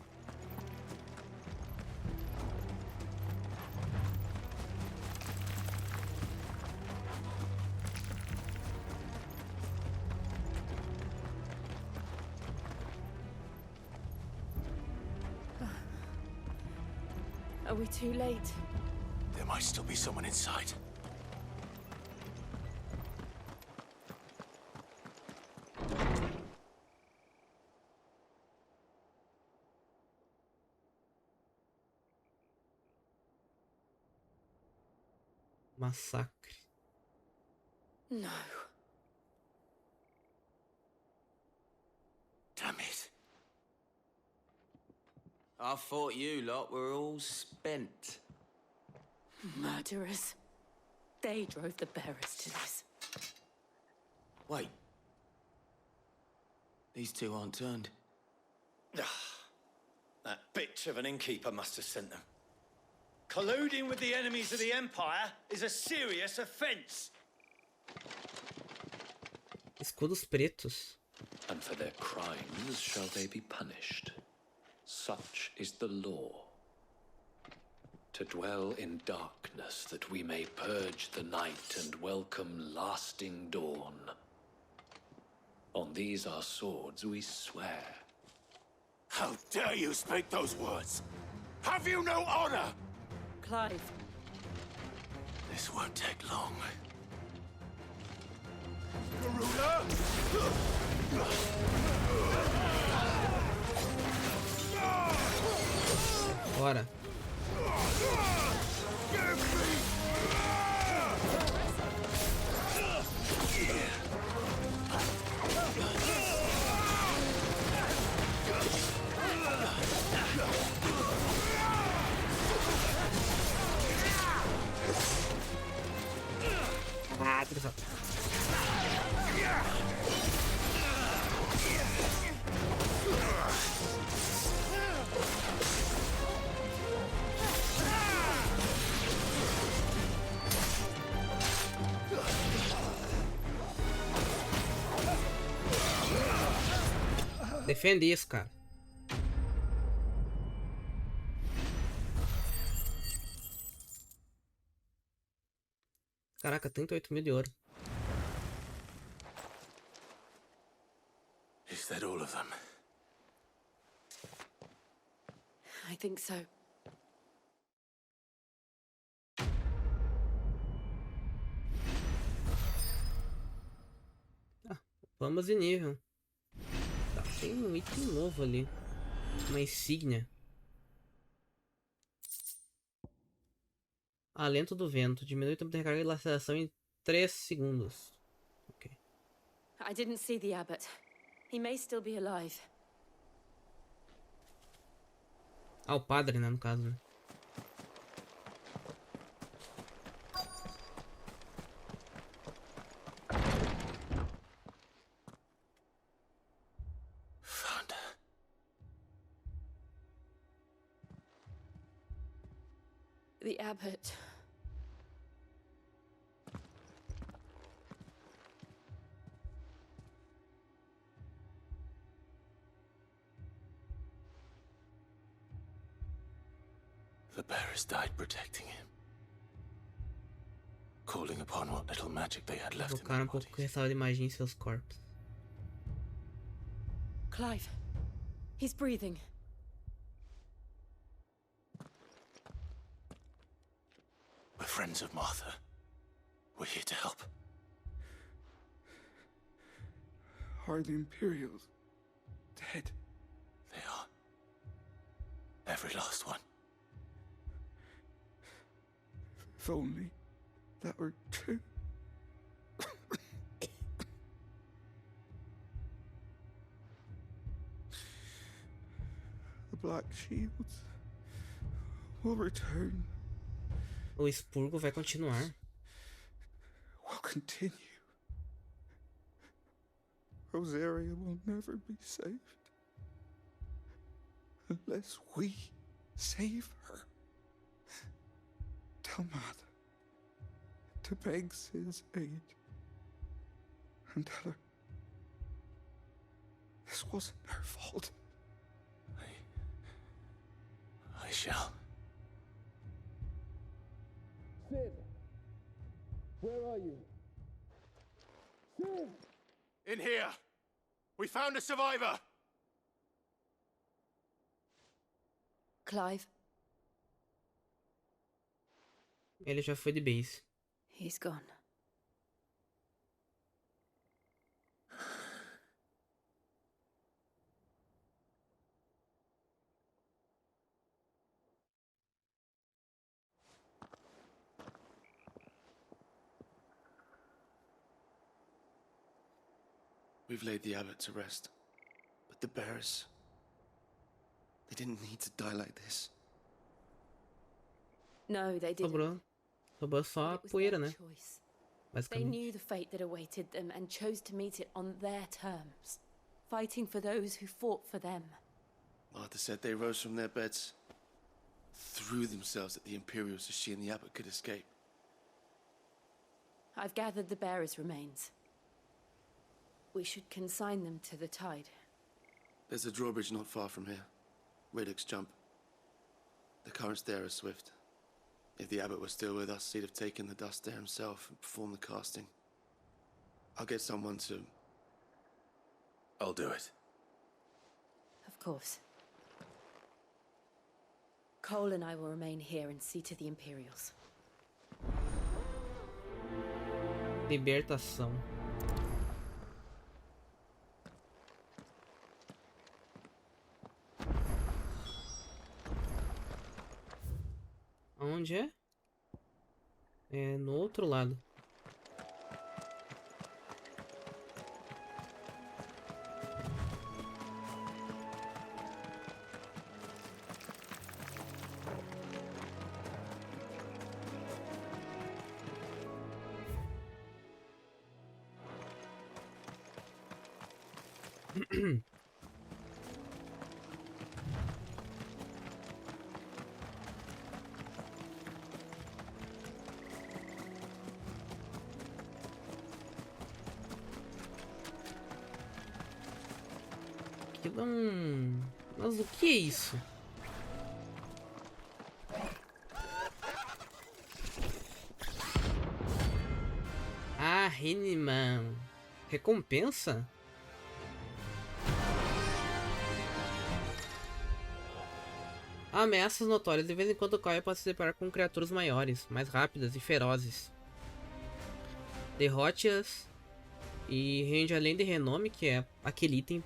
Are we too late? There might still be someone inside. Massacre. No. Damn it. I thought you lot were all spent. Murderers. They drove the bearers to this. Wait. These two aren't turned. That bitch of an innkeeper must have sent them. Colluding with the enemies of the Empire is a serious offense. Escudos pretos. And for their crimes shall they be punished. Such is the law. To dwell in darkness that we may purge the night and welcome lasting dawn. On these our swords we swear. How dare you speak those words? Have you no honor? Clive. This won't take long. Bora. Ah, desgraçado. Defende isso, cara. Caraca, 38 mil de ouro. Is that all of them? I think so. Ah, vamos de nível. Tá, tem um item novo ali. Uma insígnia. Alento do vento. Diminui o tempo de recarga e laceração em 3 segundos. Ok. I didn't see the abbot. He may still be alive. Ah, o padre, né, no caso, né? Found her. The abbot. The bearers died protecting him. Calling upon what little magic they had left in Invocaram um pouco que restaura de magia em seus corpos. Clive. He's breathing. We're friends of Martha. We're here to help. Are the Imperials dead? They are. Every last one. If only that were true. The Black Shields will return. O expurgo vai continuar. Will continue. Rosaria will never be saved unless we save her. Tell Mother to beg his aid and tell her this wasn't her fault. I shall. Sid! Where are you? Sid! In here! We found a survivor! Clive. Ele já foi de base. He's gone. We've laid the abbot to rest. But the bearers... they didn't need to die like this. No, they didn't. Sobrou só a poeira, né? They knew the fate that awaited them and chose to meet it on their terms, fighting for those who fought for them. Martha said they rose from their beds, threw themselves at the Imperials so she and the abbot could escape. I've gathered the bearers' remains. We should consign them to the tide. There's a drawbridge not far from here. Radix jump. The currents there are swift. If the abbot were still with us, he'd have taken the dust there himself and performed the casting. I'll get someone to... I'll do it. Of course. Cole and I will remain here and see to the Imperials. Libertação. Onde é? É no outro lado. Aquilo é um... Mas o que é isso? Ah, Henneman. Recompensa? Ameaças notórias. De vez em quando o Kaia pode se deparar com criaturas maiores, mais rápidas e ferozes. Derrote-as e rende além de renome, que é aquele item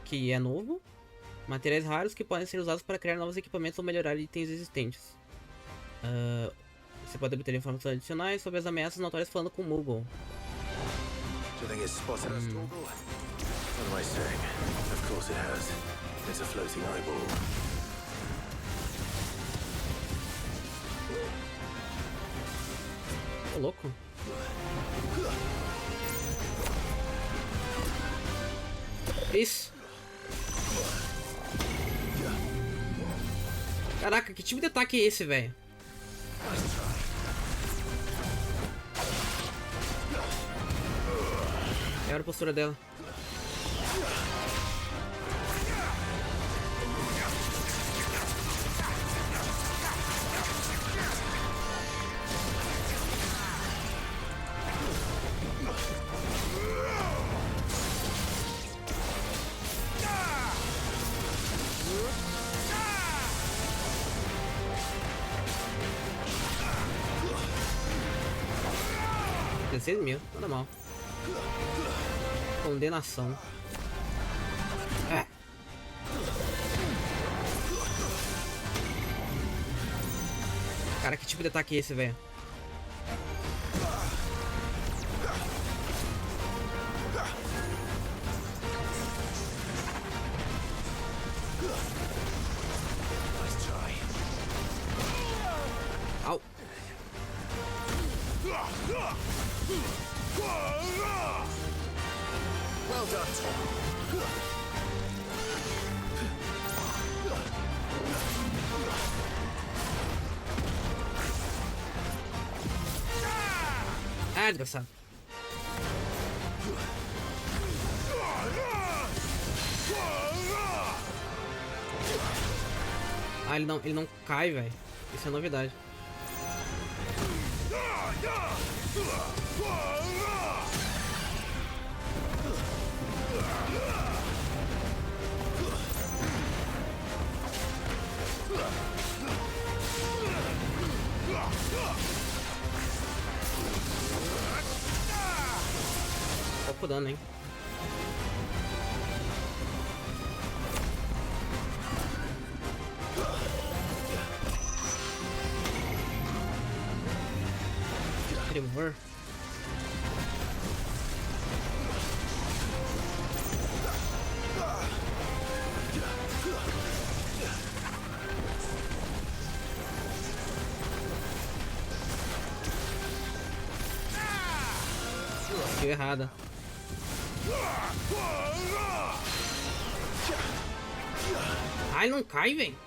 que é novo. Materiais raros que podem ser usados para criar novos equipamentos ou melhorar itens existentes. Você pode obter informações adicionais sobre as ameaças notórias falando com o Moogle. Do you think it's spotted us, Torgal? What am I saying? Of course it has. It's a floating eyeball. Ô, louco. Isso. Caraca, que tipo de ataque é esse, velho? Era a postura dela. $16.000, nada mal. Condenação. Cara, que tipo de ataque é esse, velho? Au. Well done, Tom. Ah, desgraçado. Ah, ele não cai, velho. Isso é novidade. Pouco dano, hein? Tremor. Deu errada. Ai, não cai, velho.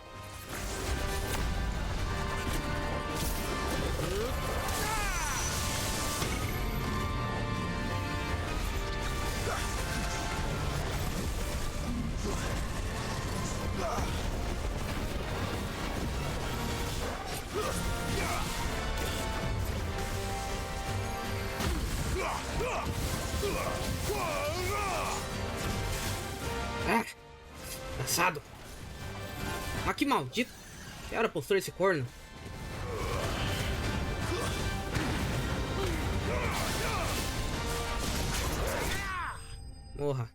Cansado. Ah, que maldito. Que era a postura desse corno. Morra.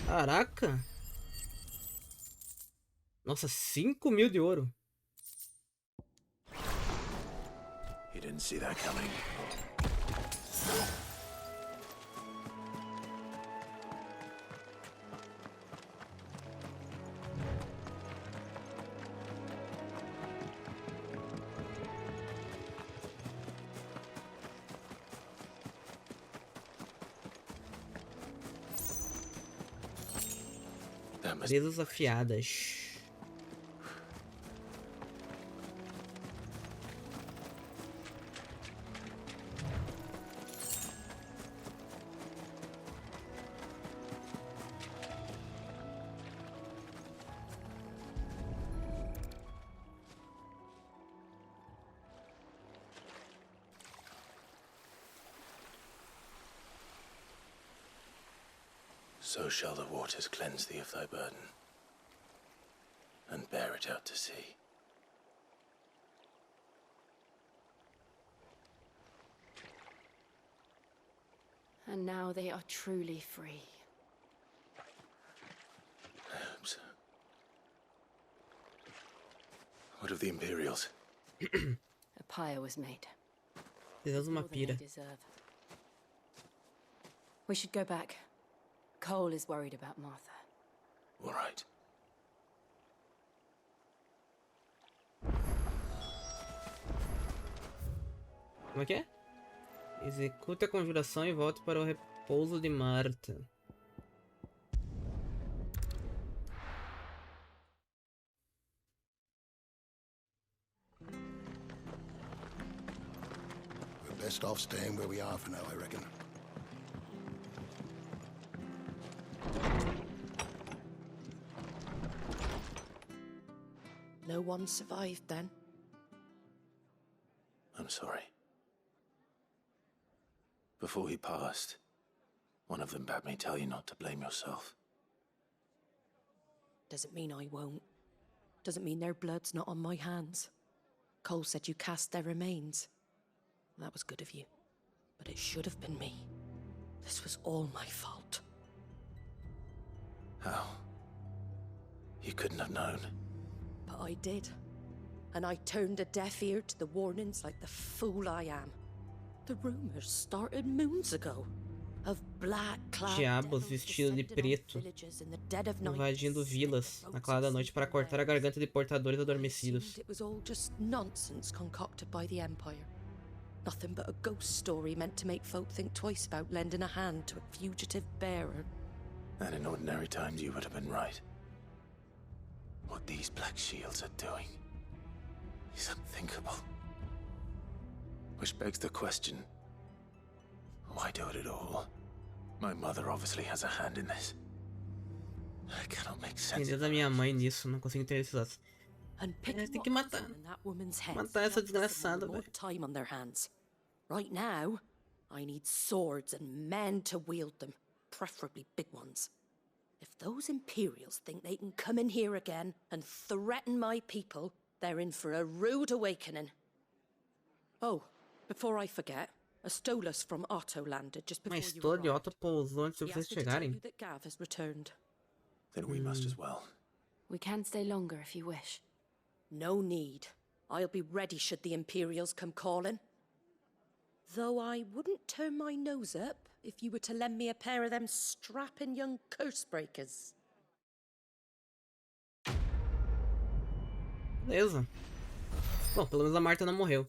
Caraca. Nossa, 5.000 de ouro. You didn't see that coming. Presas afiadas. So shall the waters cleanse thee of thy burden, and bear it out to sea. And now they are truly free. I hope so. What of the Imperials? A pyre was made. Fizemos uma More than they pira. deserve. We should go back. Cole is worried about Martha. All right. Como é que é? Execute a conjuração e volte para o repouso de Marta. We're best off staying where we are for now, I reckon. No one survived then? I'm sorry. Before he passed, one of them bade me tell you not to blame yourself. Doesn't mean I won't. Doesn't mean their blood's not on my hands. Cole said you cast their remains. That was good of you. But it should have been me. This was all my fault. How? You couldn't have known. But I did. And I turned a deaf ear to the warnings like the fool I am. The rumors started moons ago. Of black-clad Diabos vestidos de preto, invadindo vilas na clara da noite para cortar a garganta de portadores adormecidos. It was all just nonsense concocted by the Empire. Nothing but a ghost story meant to make folk think twice about lending a hand to a fugitive bearer. And in ordinary times you would have been right. What these Black Shields are doing is unthinkable. Which begs the question, why do it at all? My mother obviously has a hand in this. I cannot make sense. Entendeu da minha mãe nisso, não consigo entender esses lados. Tem que matar. Matar essa desgraçada, velho. Time on their hands. Right now, I need swords and men to wield them, preferably big ones. If those Imperials think they can come in here again and threaten my people, they're in for a rude awakening. Oh, before I forget, a Stolas from Otto landed just before Mas you todo de arrived. Otto pousou antes de He vocês asked me to tell chegarem. you that Gav has returned. Then we must as well. We can stay longer if you wish. No need. I'll be ready should the Imperials come calling. Though I wouldn't turn my nose up if you were to lend me a pair of them strapping young curse breakers. Beleza. Bom, pelo menos a Marta não morreu.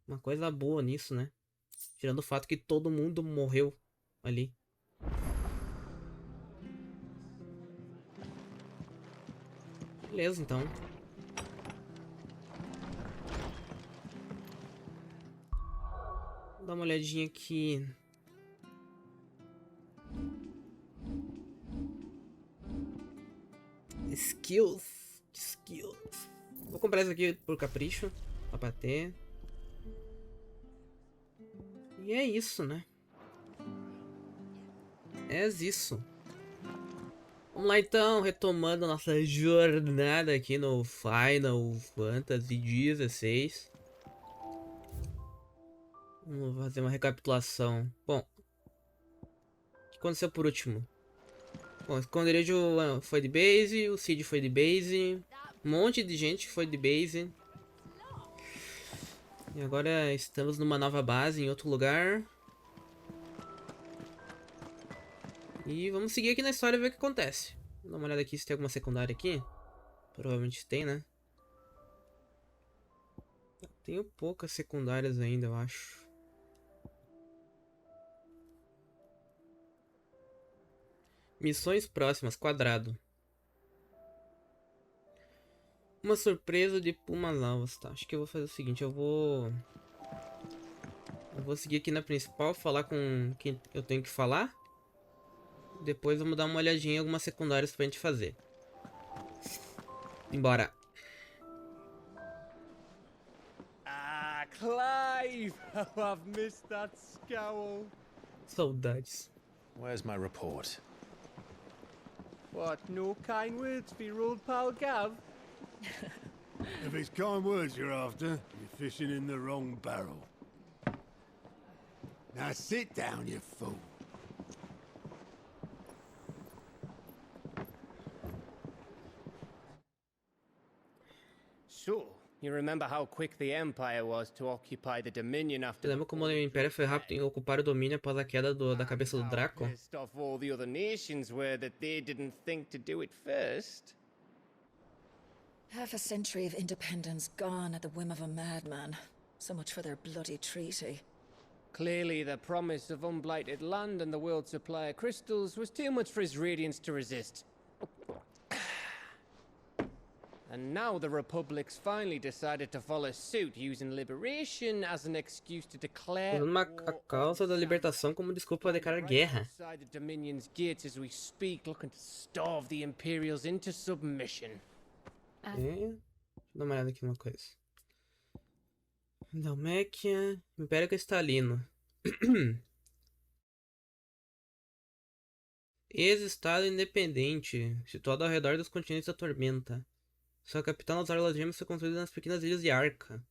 Uma coisa boa nisso, né? Tirando o fato que todo mundo morreu ali. Beleza, então. Vou dar uma olhadinha aqui. Skills. Vou comprar isso aqui por capricho. Só pra ter. E é isso, né? É isso. Vamos lá então, retomando nossa jornada aqui no Final Fantasy XVI. Vamos fazer uma recapitulação. Bom, o que aconteceu por último? Bom, o esconderijo foi de base, o Cid foi de base, um monte de gente foi de base. E agora estamos numa nova base em outro lugar. E vamos seguir aqui na história e ver o que acontece. Vou dar uma olhada aqui se tem alguma secundária aqui. Provavelmente tem, né? Tenho poucas secundárias ainda, eu acho. Missões próximas, quadrado. Uma surpresa de Pumas Alvas, tá? Acho que eu vou fazer o seguinte, eu vou seguir aqui na principal, falar com quem eu tenho que falar. Depois vamos dar uma olhadinha em algumas secundárias pra gente fazer. Embora. Ah, Clive! Oh, I've missed that scowl. Saudades. Where's my report? What, no kind words for your old pal Gav? If it's kind words you're after, you're fishing in the wrong barrel. Now sit down, you fool. So, you remember how quick the Empire was to occupy the Dominion after... Você lembra como o Império foi rápido em ocupar o domínio após a queda da cabeça do Draco? Pissed off all the other nations were that they didn't think to do it first. Half a century of independence gone at the whim of a madman. So much for their bloody treaty. Clearly, the promise of unblighted land and the world's supply of crystals was too much for his radiance to resist. And now the Republic's finally decided to follow suit, using liberation as an excuse to declare Usando a causa da libertação como desculpa para declarar guerra. outside the Dominion's gates as we speak, looking to starve the Imperials into submission. Deixa eu dar uma olhada aqui numa coisa. Dhalmekia, Império Cristalino. Ex-estado independente, situado ao redor dos continentes da Tormenta. Sua capital nas Orlas Gêmeas foi construída nas pequenas ilhas de Arca.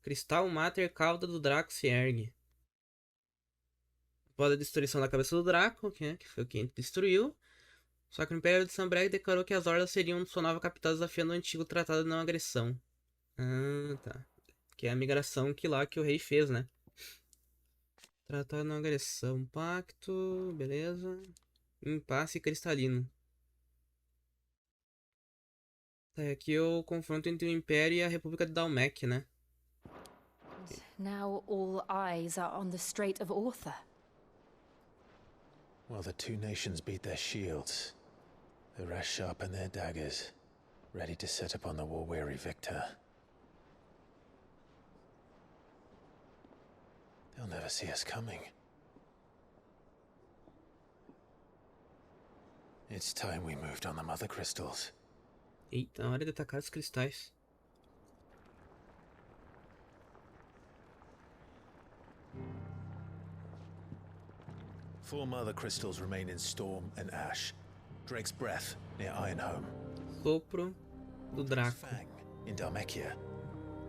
Cristal Mater Cauda do Draco se ergue. Após a destruição da cabeça do Draco, que foi quem destruiu, o Sacro Império de Sanbreque declarou que as Orlas seriam sua nova capital, desafiando o antigo Tratado de Não Agressão. Ah, tá. Que é a migração que o rei fez, né? Tratado de Não Agressão. Pacto, beleza. Impasse cristalino. Tá, aqui é o confronto entre o Império e a República de Dhalmekia, né? Now all eyes are on the Strait of Author. While the two nations beat their shields, the rest sharpen their daggers, ready to set upon the war-weary victor. They'll never see us coming. It's time we moved on the mother crystals. Eita, na hora de atacar os cristais. Four mother crystals remain in Storm and Ash. Drake's Breath, near Ironhome. Sopro do Draco. Fang, in Dhalmekia.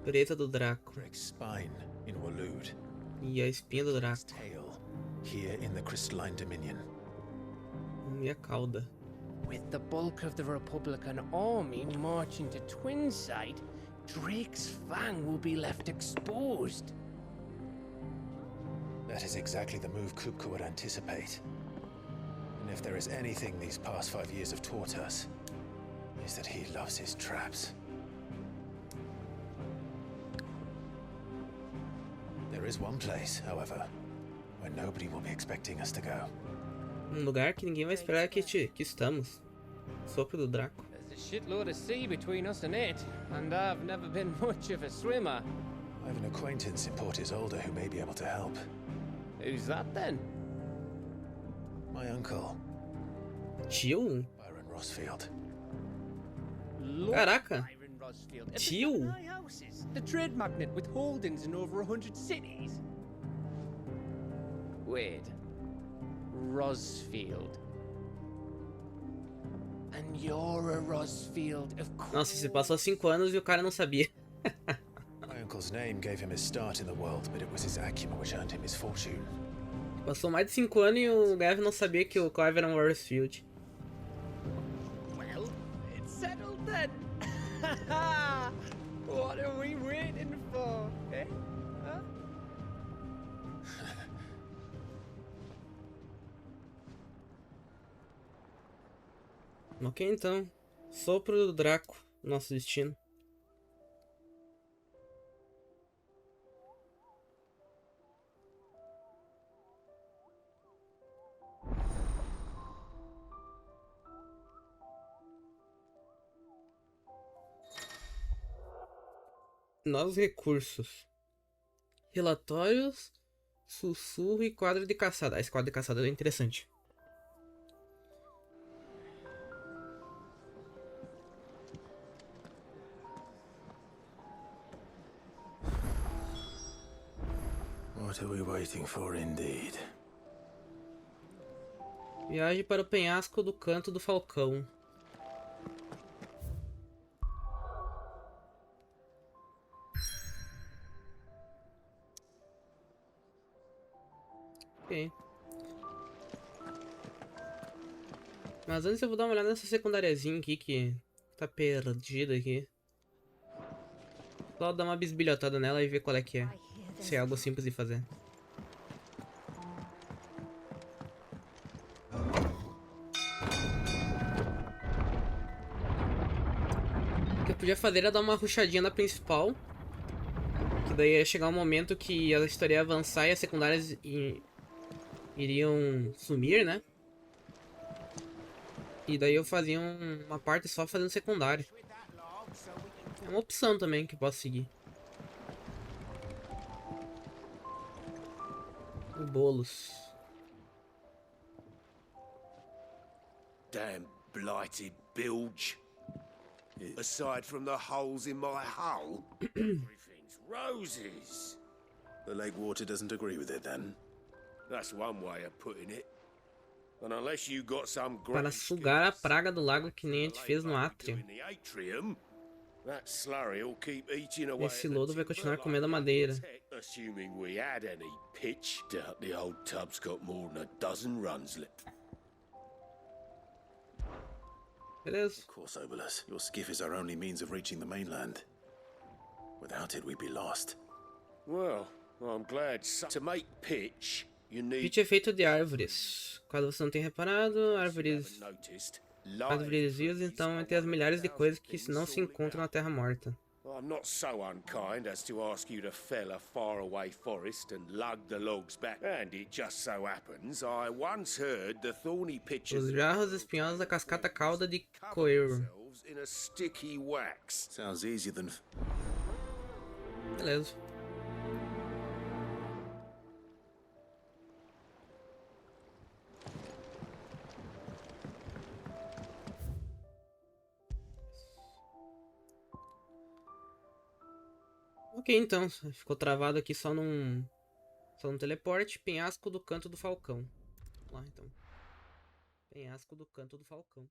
Preta do Draco. Drake's Spine, in Waloed. E a espinha do Draco. Tail, here in the Crystalline Dominion. E a cauda. With the bulk of the Republican army marching to Twinside, Drake's Fang will be left exposed. That is exactly the move Kupka would anticipate. And if there is anything these past 5 years have taught us, is that he loves his traps. There is one place, however, where nobody will be expecting us to go. Lugar que ninguém vai esperar que estamos. Sopro do Draco. There's a shitload of sea between us and it, and I've never been much of a swimmer. I have an acquaintance in Port Isolde who may be able to help. Who's that then? My uncle. Tio? Byron Rosfield. Caraca. Byron Rosfield. Tio? The trade magnate with holdings in over 100 cities. Wait. Rosfield. And you're a Rosfield, of course. Nossa, se passou 5 anos e o cara não sabia. My uncle's name gave him his start in the world, but it was his acumen which earned him his fortune. Passou mais de 5 anos e o Gav não sabia que o Clive era um Rosfield. Well, it's settled then. What are we waiting for, eh? Huh? Ok, então. Sopro do Draco, nosso destino. Novos recursos. Relatórios, sussurro e quadro de caçada. Esse quadro de caçada é interessante. What are we waiting for, indeed? Viagem para o penhasco do Canto do Falcão. Ok. Mas antes eu vou dar uma olhada nessa secundariazinha aqui que tá perdida aqui. Só dar uma bisbilhotada nela e ver qual é que é. Se é algo simples de fazer. O que eu podia fazer era dar uma rushadinha na principal. Que daí ia chegar um momento que a história ia avançar e as secundárias iriam sumir, né? E daí eu fazia uma parte só fazendo secundário. É uma opção também que eu posso seguir. Bolos. Damn blighted bilge. Aside from the holes in my hull, everything's roses. The lake water doesn't agree with it, then? That's one way of putting it. And unless you got some Para sugar a praga do lago que nem a gente fez no átrio. that slurry will keep eating away. Esse lodo vai continuar comendo a madeira. Assuming we had any pitch, doubt the old tub's got more than a dozen runs left. Beleza. Of course, Obolus. Your skiff is our only means of reaching the mainland. Without it, we'd be lost. Well, I'm glad. To make pitch, you need. Pitch é feito de árvores. Caso você não tenha reparado, árvores vivas, então entre as milhares de coisas que não se encontram na Terra Morta. I'm not so unkind as to ask you to fell a faraway forest and lug the logs back. And it just so happens I once heard the thorny pitchers Os jarros espinhosos da cascata cauda de coelho. in a sticky wax. Sounds easier than. Beleza. Ok, então, ficou travado aqui só num teleporte. Penhasco do Canto do Falcão. Vamos lá, então. Penhasco do Canto do Falcão.